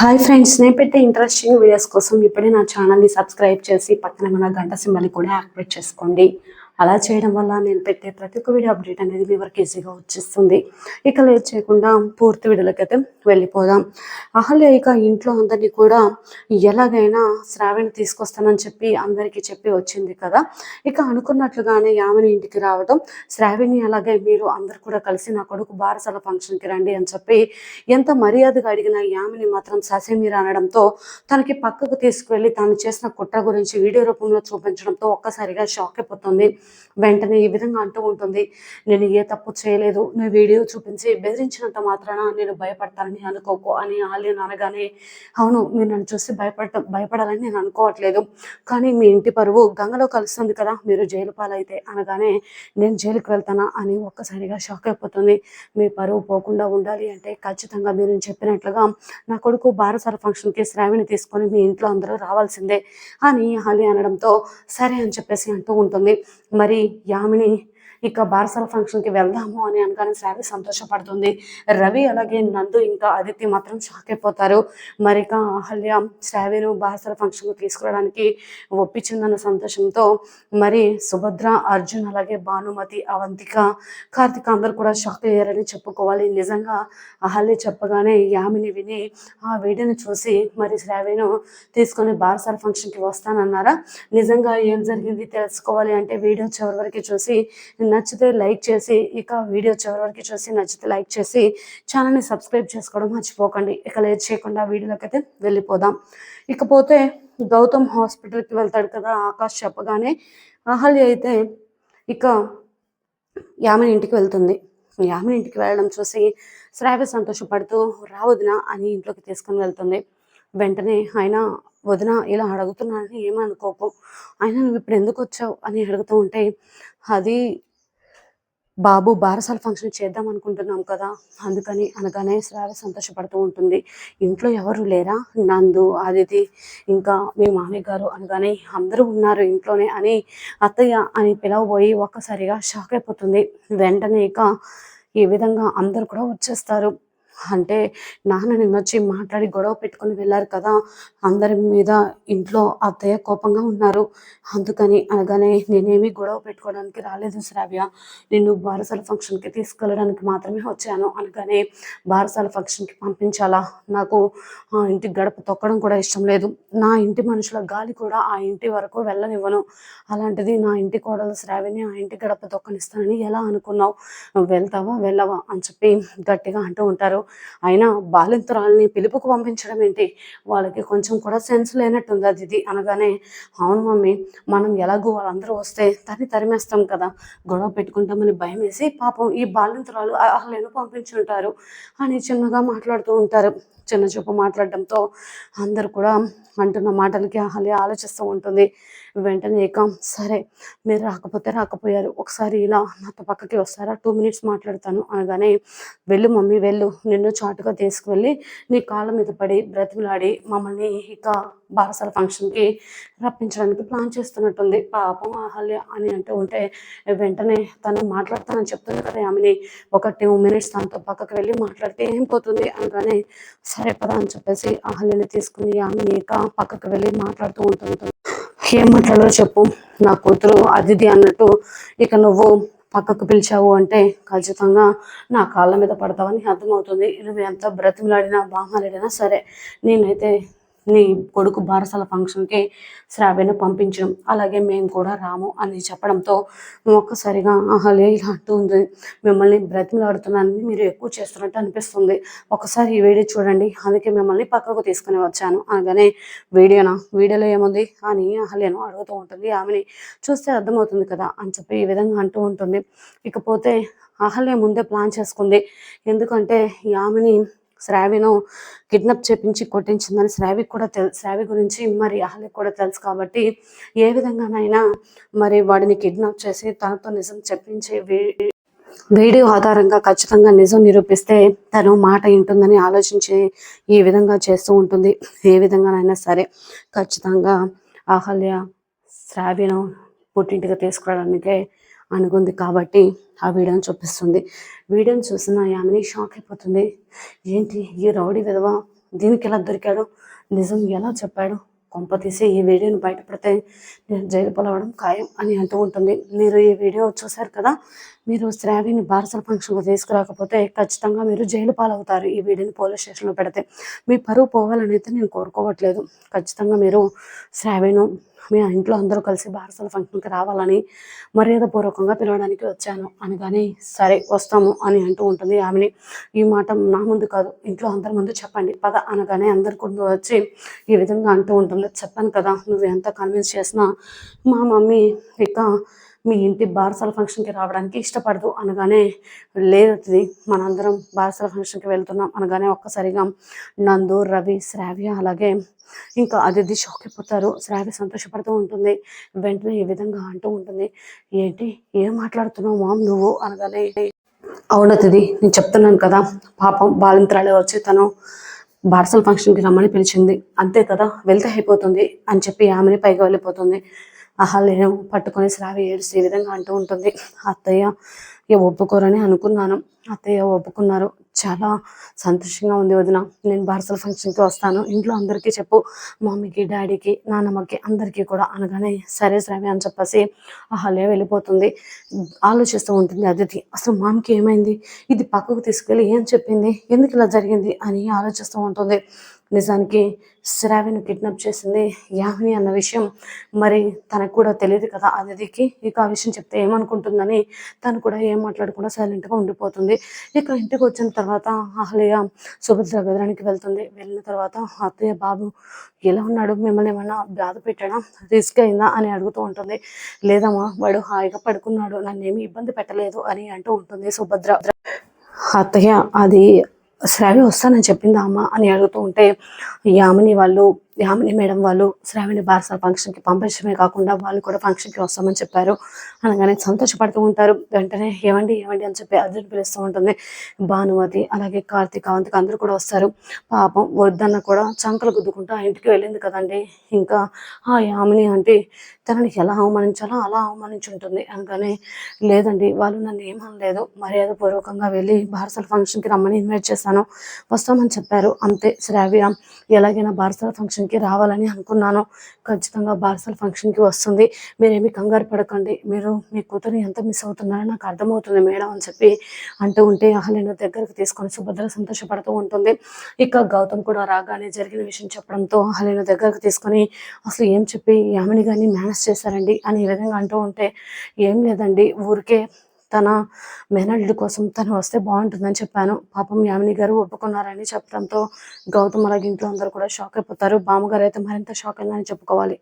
Hi friends, నేను పెట్టే interesting videos కోసం ఇప్పుడే నా ఛానల్ని సబ్స్క్రైబ్ చేసి పక్కన ఉన్న గంట సింబల్ని కూడా యాక్టివేట్ చేసుకోండి. అలా చేయడం వల్ల నేను పెట్టే ప్రతి ఒక్క వీడియో అప్డేట్ అనేది మీ వరకు ఈజీగా వచ్చేస్తుంది. ఇక లేట్ చేయకుండా పూర్తి వీడియోలకైతే వెళ్ళిపోదాం. అహల్య ఇక ఇంట్లో అందరినీ కూడా ఎలాగైనా శ్రావణి తీసుకొస్తానని చెప్పి అందరికీ చెప్పి వచ్చింది కదా. ఇక అనుకున్నట్లుగానే యామిని ఇంటికి రావడం, శ్రావణి అలాగే మీరు అందరు కూడా కలిసి నా కొడుకు బారసాల ఫంక్షన్కి రండి అని చెప్పి ఎంత మర్యాదగా అడిగిన యామిని మాత్రం ససేమిరా అనడంతో తనకి పక్కకు తీసుకువెళ్ళి తాను చేసిన కుట్ర గురించి వీడియో రూపంలో చూపించడంతో ఒక్కసారిగా షాక్ అయిపోతుంది. వెంటనే ఈ విధంగా అంటూ ఉంటుంది, నేను ఏ తప్పు చేయలేదు, నువ్వు వీడియో చూపించి బెదిరించినంత మాత్రాన నేను భయపడతానని అనుకోకు అని ఆలియన్ అనగానే, అవును మీరు నన్ను చూసి భయపడాలని నేను అనుకోవట్లేదు, కానీ మీ ఇంటి పరువు గంగలో కలుస్తుంది కదా మీరు జైలు పాలైతే అనగానే, నేను జైలుకి వెళ్తానా అని ఒక్కసారిగా షాక్ అయిపోతుంది. మీ పరువు పోకుండా ఉండాలి అంటే ఖచ్చితంగా మీరు చెప్పినట్లుగా నా కొడుకు బారసాల ఫంక్షన్కి శ్రావణి తీసుకొని మీ ఇంట్లో అందరూ రావాల్సిందే అని హాలి అనడంతో సరే అని చెప్పేసి అంటూ ఉంటుంది. మరి యామిని ఇక బారసాల ఫంక్షన్కి వెళ్దాము అని అనగానే శ్రావణి సంతోషపడుతుంది. రవి అలాగే నందు ఇంకా ఆదిత్య మాత్రం షాక్ అయిపోతారు. మరి ఇక అహల్య శ్రావణి బారసాల ఫంక్షన్కి తీసుకురావడానికి ఒప్పించిందన్న సంతోషంతో మరి సుభద్ర, అర్జున్ అలాగే భానుమతి, అవంతిక, కార్తిక అందరు కూడా షాక్ అయ్యారని చెప్పుకోవాలి. నిజంగా అహల్య చెప్పగానే యామిని విని ఆ వీడియోని చూసి మరి శ్రావణి తీసుకొని బారసాల ఫంక్షన్కి వస్తానన్నారా, నిజంగా ఏం జరిగింది తెలుసుకోవాలి అంటే వీడియో చివరి వరకు చూసి నచ్చితే లైక్ చేసి, ఇక వీడియో చివరి వరకు చూసి నచ్చితే లైక్ చేసి ఛానల్ని సబ్స్క్రైబ్ చేసుకోవడం మర్చిపోకండి. ఇక లేట్ చేయకుండా వీడియోలోకి అయితే వెళ్ళిపోదాం. ఇకపోతే గౌతమ్ హాస్పిటల్కి వెళ్తాడు కదా ఆకాష్ చెప్పగానే అహల్య అయితే ఇక యామిని ఇంటికి వెళ్తుంది. యామిని ఇంటికి వెళ్ళడం చూసి శ్రావ్య సంతోషపడుతూ రావద్దునా అని ఇంట్లోకి తీసుకొని వెళ్తుంది. వెంటనే ఆయన వదిన ఇలా అడుగుతున్నానని ఏమనుకోకు, ఆయన నువ్వు ఇప్పుడు ఎందుకు వచ్చావు అని అడుగుతూ ఉంటే, అది బాబు బారసాల ఫంక్షన్ చేద్దాం అనుకుంటున్నాం కదా అందుకని అనగానే శ్రావ్య సంతోషపడుతూ ఉంటుంది. ఇంట్లో ఎవరు లేరా, నందు, ఆదితి ఇంకా మీ మామయ్య గారు అనగానే అందరూ ఉన్నారు ఇంట్లోనే అని అత్తయ్య అని పిలవబోయి ఒక్కసారిగా షాక్ అయిపోతుంది. వెంటనే ఇక ఈ విధంగా అందరు కూడా వచ్చేస్తారు. అంటే నాన్న నిన్న వచ్చి మాట్లాడి గొడవ పెట్టుకొని వెళ్ళారు కదా, అందరి మీద ఇంట్లో అత్తయ్య కోపంగా ఉన్నారు, అందుకని అనగానే నేనేమి గొడవ పెట్టుకోవడానికి రాలేదు శ్రావ్య, నిన్ను బారసాల ఫంక్షన్కి తీసుకెళ్ళడానికి మాత్రమే వచ్చాను అనగానే, బారసాల ఫంక్షన్కి పంపించాలా, నాకు ఆ ఇంటి గడప తొక్కడం కూడా ఇష్టం లేదు, నా ఇంటి మనుషుల గాలి కూడా ఆ ఇంటి వరకు వెళ్ళనివ్వను, అలాంటిది నా ఇంటి కోడలు శ్రావ్యని ఆ ఇంటి గడప తొక్కనిస్తానని ఎలా అనుకున్నావు, వెళ్తావా వెళ్ళవా అని చెప్పి గట్టిగా అంటూ ఉంటారు. అయినా బాలింతరాలని పిలుపుకు పంపించడం ఏంటి, వాళ్ళకి కొంచెం కూడా సెన్స్ లేనట్టుంది అది అనగానే, అవును మమ్మీ, మనం ఎలాగో వాళ్ళందరూ వస్తే తరిమేస్తాం కదా, గొడవ పెట్టుకుంటామని భయం వేసి పాపం ఈ బాలింతరాలు అహల్యను పంపించుంటారు అని చిన్నగా మాట్లాడుతూ ఉంటారు. చిన్న చూపు మాట్లాడడంతో అందరు కూడా అంటున్న మాటలకి అహల్య ఆలోచిస్తూ ఉంటుంది. వెంటనే ఇక సరే మీరు రాకపోతే రాకపోయారు, ఒకసారి ఇలా నాతో పక్కకి వస్తారా, 2 minutes మాట్లాడతాను అనగానే, వెళ్ళు మమ్మీ వెళ్ళు, నిన్ను చాటుగా తీసుకువెళ్ళి నీ కాళ్ళ మీద పడి బ్రతిమలాడి మమ్మల్ని ఇక బారసాల ఫంక్షన్కి రప్పించడానికి ప్లాన్ చేస్తున్నట్టుంది పాపం అహల్య అని అంటూ ఉంటే, వెంటనే తను మాట్లాడతానని చెప్తుంది కదా ఆమెని, ఒక 2 minutes తనతో పక్కకు వెళ్ళి మాట్లాడితే ఏం పోతుంది అనగానే, సరే పదా అని చెప్పేసి అహల్యని తీసుకుని ఆమెని ఇక పక్కకు వెళ్ళి మాట్లాడుతూ ఉంటుంది. ఏం మాట్లాడో చెప్పు, నా కూతురు అదితి అన్నట్టు ఇక నువ్వు పక్కకు పిలిచావు అంటే ఖచ్చితంగా నా కాళ్ళ మీద పడతావని అర్థమవుతుంది, నువ్వు ఎంత బ్రతిమలాడినా బామాలాడినా సరే నేనైతే నీ కొడుకు బారసాల ఫంక్షన్కి శ్రావ్యను పంపించడం అలాగే మేము కూడా రాము అని చెప్పడంతో ఒక్కసారిగా అహల్య ఇలా అంటూ ఉంది, మిమ్మల్ని బ్రతిమలాడుతున్నానని మీరు ఎక్కువ చేస్తున్నట్టు అనిపిస్తుంది, ఒకసారి ఈ వీడియో చూడండి అందుకే మిమ్మల్ని పక్కకు తీసుకుని వచ్చాను అనగానే, వీడియోలో ఏముంది అని అహల్యను అడుగుతూ ఉంటుంది. ఆమెని చూస్తే అర్థమవుతుంది కదా అని చెప్పి ఈ విధంగా అంటూ ఉంటుంది. ఇకపోతే అహల్య ముందే ప్లాన్ చేసుకుంది, ఎందుకంటే ఆమెని శ్రావ్యను కిడ్నాప్ చేపించి కొట్టించిందని శ్రావ్యకి కూడా శ్రావ్య గురించి మరి అహల్యకి కూడా తెలుసు కాబట్టి ఏ విధంగానైనా మరి వాడిని కిడ్నాప్ చేసి తనతో నిజం చెప్పించి వీడియో ఆధారంగా ఖచ్చితంగా నిజం నిరూపిస్తే తను మాట వింటుందని ఆలోచించి ఈ విధంగా చేస్తూ ఉంటుంది. ఏ విధంగానైనా సరే ఖచ్చితంగా అహల్య శ్రావ్యను పుట్టింటికి తీసుకురావడానికే అనుకుంది కాబట్టి ఆ వీడియోని చూపిస్తుంది. వీడియోని చూసిన యామిని షాక్ అయిపోతుంది. ఏంటి ఈ రౌడీ విధవ దీనికి ఎలా దొరికాడు, నిజం ఎలా చెప్పాడు, కొంపతీసి ఈ వీడియోని బయటపడితే నేను జైలు పాలవడం ఖాయం అని అంటూ ఉంటుంది. మీరు ఈ వీడియో చూశారు కదా, మీరు శ్రావ్యని బారసాల ఫంక్షన్‌కి తీసుకురాకపోతే ఖచ్చితంగా మీరు జైలు పాలవుతారు. ఈ వీడియోని పోలీస్ స్టేషన్‌లో పెడితే. మీ పరువు పోవాలని అయితే నేను కోరుకోవట్లేదు. ఖచ్చితంగా మీరు శ్రావ్యను మీ ఇంట్లో అందరూ కలిసి బారసాల ఫంక్షన్‌కి రావాలని మర్యాదపూర్వకంగా పిలవడానికి వచ్చాను అనగానే, సరే వస్తాము అని అంటూ ఉంటుంది ఆమెని. ఈ మాట నా ముందు కాదు, ఇంట్లో అందరి ముందు చెప్పండి పద అనగానే అందరి ముందు వచ్చి ఈ విధంగా అంటూ ఉంటుంది. చెప్పాను కదా, నువ్వు ఎంత కన్విన్స్ చేసినా మా మమ్మీ ఇక మీ ఇంటి బారసాల ఫంక్షన్‌కి రావడానికి ఇష్టపడదు అనగానే, లేదు అతిథి, మనందరం బారసాల ఫంక్షన్‌కి వెళ్తున్నాం అనగానే ఒక్కసారిగా నందు, రవి, శ్రావ్య అలాగే ఇంకా అతిథి షాక్ అయిపోతారు. శ్రావ్య సంతోషపడుతూ ఉంటుంది. వెంటనే ఈ విధంగా అంటూ ఉంటుంది, ఏంటి ఏం మాట్లాడుతున్నావు మామ్ నువ్వు అనగానే, అవును అతిథి, నేను చెప్తున్నాను కదా, పాపం బాలింతరాలే వచ్చి తను బారసాల ఫంక్షన్‌కి రమ్మని పిలిచింది, అంతే కదా, వెళ్తే అయిపోతుంది అని చెప్పి ఆమెని పైకి వెళ్ళిపోతుంది. అహల్యను పట్టుకొని శ్రావ్య ఏడుస్తూ ఈ విధంగా అంటూ ఉంటుంది, అత్తయ్య ఒప్పుకోరని అనుకున్నాను, అత్తయ్య ఒప్పుకున్నారు, చాలా సంతోషంగా ఉంది వదిన, నేను బారసాల ఫంక్షన్‌కి వస్తాను, ఇంట్లో అందరికీ చెప్పు, మమ్మీకి, డాడీకి, నాన్నమ్మకి అందరికీ కూడా అనగానే, సరే శ్రావ్య అని చెప్పేసి అహల్య వెళ్ళిపోతుంది. ఆలోచిస్తూ ఉంటుంది అదితి, అసలు మామకి ఏమైంది, ఇది పక్కకు తీసుకెళ్ళి ఏం చెప్పింది, ఎందుకు ఇలా జరిగింది అని ఆలోచిస్తూ ఉంటుంది. నిజానికి శ్రావ్యను కిడ్నాప్ చేసింది యామిని అన్న విషయం మరి తనకు కూడా తెలియదు కదా అదితికి. ఇక ఆ విషయం చెప్తే ఏమనుకుంటుందని తను కూడా ఏం మాట్లాడకుండా సైలెంట్గా ఉండిపోతుంది. ఇక ఇంటికి వచ్చిన తర్వాత అహల్య సుభద్ర గదిలోనికి వెళ్తుంది. వెళ్ళిన తర్వాత, అత్తయ్య బాబు ఎలా ఉన్నాడు, మిమ్మల్ని ఏమన్నా బాధ పెట్టాడా, రిస్క్ అయిందా అని అడుగుతూ ఉంటుంది. లేదమ్మా, వాడు హాయిగా పడుకున్నాడు, నన్నేమి ఇబ్బంది పెట్టలేదు అని అంటూ ఉంటుంది సుభద్ర. అత్తయ్య, అది శ్రావ్య వస్తానని చెప్పిందా అమ్మ అని అడుగుతూ ఉంటే, యామిని మేడం వాళ్ళు శ్రావ్యని బారసాల ఫంక్షన్‌కి పంపించడమే కాకుండా వాళ్ళు కూడా ఫంక్షన్‌కి వస్తామని చెప్పారు అనగానే సంతోషపడుతూ ఉంటారు. వెంటనే ఏవండి ఏవండి అని చెప్పి అర్జున్ పిలుస్తూ ఉంటుంది. భానుమతి అలాగే కార్తీక్, అవంతిక అందరూ కూడా వస్తారు. పాపం వద్దన్న కూడా చంకలు గుద్దుకుంటూ ఆ ఇంటికి వెళ్ళింది కదండి. ఇంకా ఆ యామిని అంటే తనని ఎలా అవమానించాలో అలా అవమానించుంటుంది అనగానే, లేదండి వాళ్ళు నన్ను ఏమనలేదు, మర్యాదపూర్వకంగా వెళ్ళి బారసాల ఫంక్షన్‌కి రమ్మని ఇన్వైట్ చేశాను, వస్తామని చెప్పారు అంతే. శ్రావ్య ఎలాగైనా బారసాల ఫంక్షన్‌కి రావాలని అనుకున్నాను, ఖచ్చితంగా బారసాల ఫంక్షన్‌కి వస్తుంది, మీరేమి కంగారు పడకండి, మీరు మీ కూతురిని ఎంత మిస్ అవుతున్నారో నాకు అర్థమవుతుంది మేడం అని చెప్పి అంటూ ఉంటే అహల్యను దగ్గరకు తీసుకొని సుభద్ర సంతోషపడుతూ ఉంటుంది. ఇక గౌతమ్ కూడా రాగానే జరిగిన విషయం చెప్పడంతో అహల్యను దగ్గరకు తీసుకొని, అసలు ఏం చెప్పి యామిని గారిని మేనేజ్ చేశారండి అని ఈ విధంగా అంటూ ఉంటే, ఏం లేదండి, ఊరికే తన మేనల్లుడి కోసం తను వస్తే బాగుంటుందని చెప్పాను, పాపం యామిని గారు ఒప్పుకున్నారని చెప్పడంతో గౌతమ్ అలాగే ఇంట్లో అందరూ కూడా షాక్ అయిపోతారు. బామ్మగారు అయితే మరింత షాక్ అయిందని చెప్పుకోవాలి.